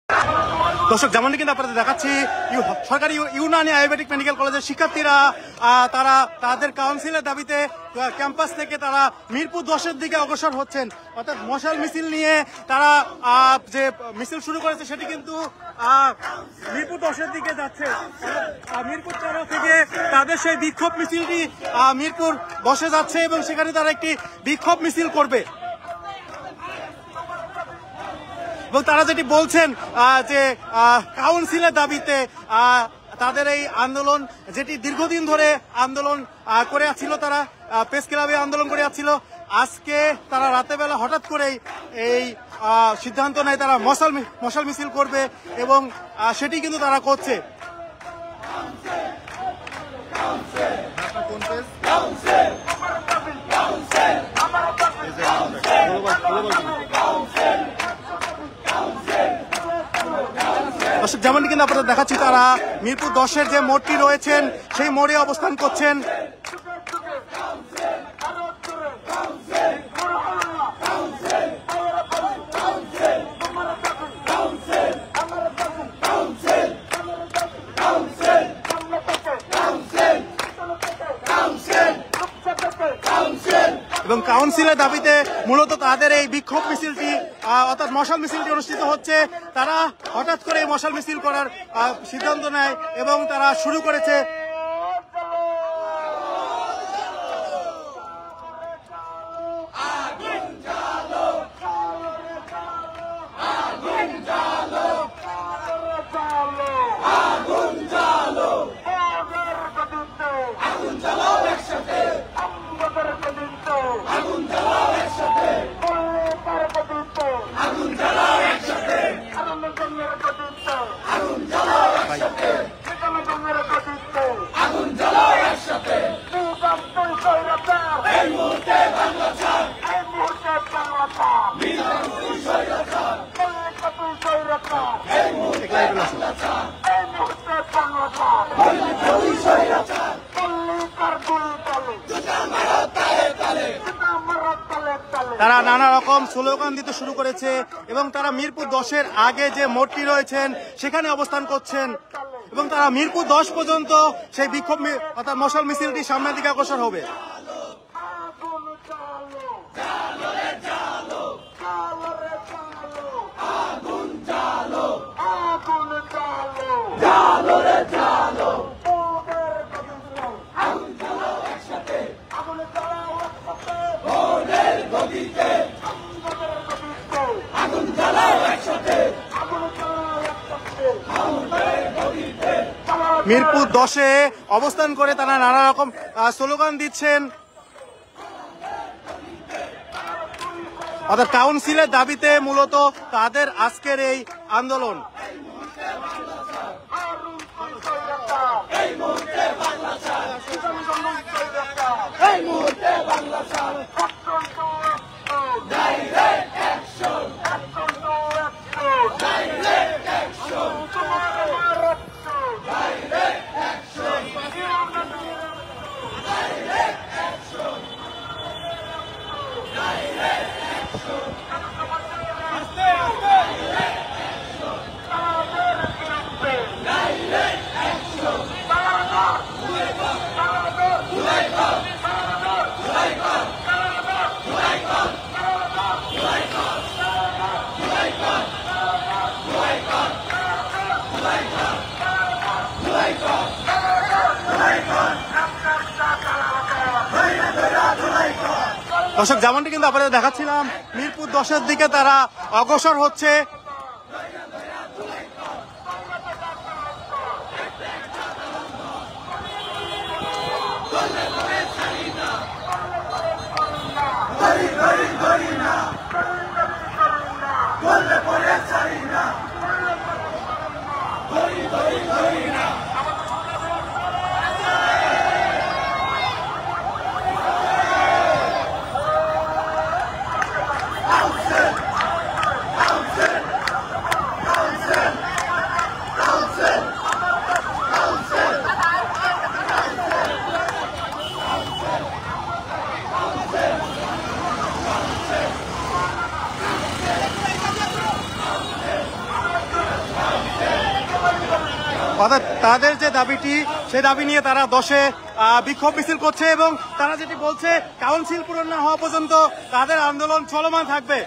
দর্শক, যেমনটি কিন্তু আপনাদের দেখাচ্ছি, সরকারি ইউনানি আয়ুর্বেদিক মেডিকেল কলেজের শিক্ষার্থীরা তারা তাদের কাউন্সিলের দাবিতে ক্যাম্পাস থেকে তারা মিরপুর 10-এর দিকে অগ্রসর হচ্ছেন। অর্থাৎ মশাল মিছিল নিয়ে তারা যে মিছিল শুরু করেছে সেটি কিন্তু মিরপুর 10-এর দিকে যাচ্ছে। মিরপুর 4 থেকে তাদের সেই বিক্ষোভ মিছিলটি মিরপুর 10-এ যাচ্ছে এবং সেখানে তারা একটি বিক্ষোভ মিছিল করবে। এবং তারা যেটি বলছেন যে কাউন্সিলের দাবিতে তাদের এই আন্দোলন, যেটি দীর্ঘদিন ধরে আন্দোলন করে আসছিল, তারা প্রেস ক্লাবে আন্দোলন করে আসছিল, আজকে তারা রাতেবেলা হঠাৎ করেই এই সিদ্ধান্ত নেয় তারা মশাল মিছিল করবে এবং সেটি কিন্তু তারা করছে। যেমনটি কিন্তু আপনাদের দেখাচ্ছি, তারা মিরপুর 10-এর যে মোড়টি রয়েছেন সেই মোড়ে অবস্থান করছেন। এবং কাউন্সিলের দাবিতে মূলত তাদের এই বিক্ষোভ মিছিলটি অর্থাৎ মশাল মিছিলটি অনুষ্ঠিত হচ্ছে। তারা হঠাৎ করে মশাল মিছিল করার সিদ্ধান্ত নেয় এবং তারা শুরু করেছে তারা নানা রকম স্লোগান দিতে শুরু করেছে এবং তারা মিরপুর 10-এর আগে যে মোড়টি রয়েছেন সেখানে অবস্থান করছেন এবং তারা মিরপুর 10 পর্যন্ত সেই বিক্ষোভ অর্থাৎ মশাল মিছিলটি সামনের দিকে অগ্রসর হবে। মিরপুর 10-এ অবস্থান করে তারা নানা রকম স্লোগান দিচ্ছেন, অর্থাৎ কাউন্সিলের দাবিতে মূলত তাদের আজকের এই আন্দোলন। দর্শক, যেমনটি কিন্তু আপনাদের দেখাচ্ছিলাম, মিরপুর 10-এর দিকে তারা অগ্রসর হচ্ছে। অর্থাৎ তাদের যে দাবিটি সেই দাবি নিয়ে তারা 10-এ বিক্ষোভ মিছিল করছে এবং তারা যেটি বলছে কাউন্সিল পূরণ না হওয়া পর্যন্ত তাদের আন্দোলন চলমান থাকবে।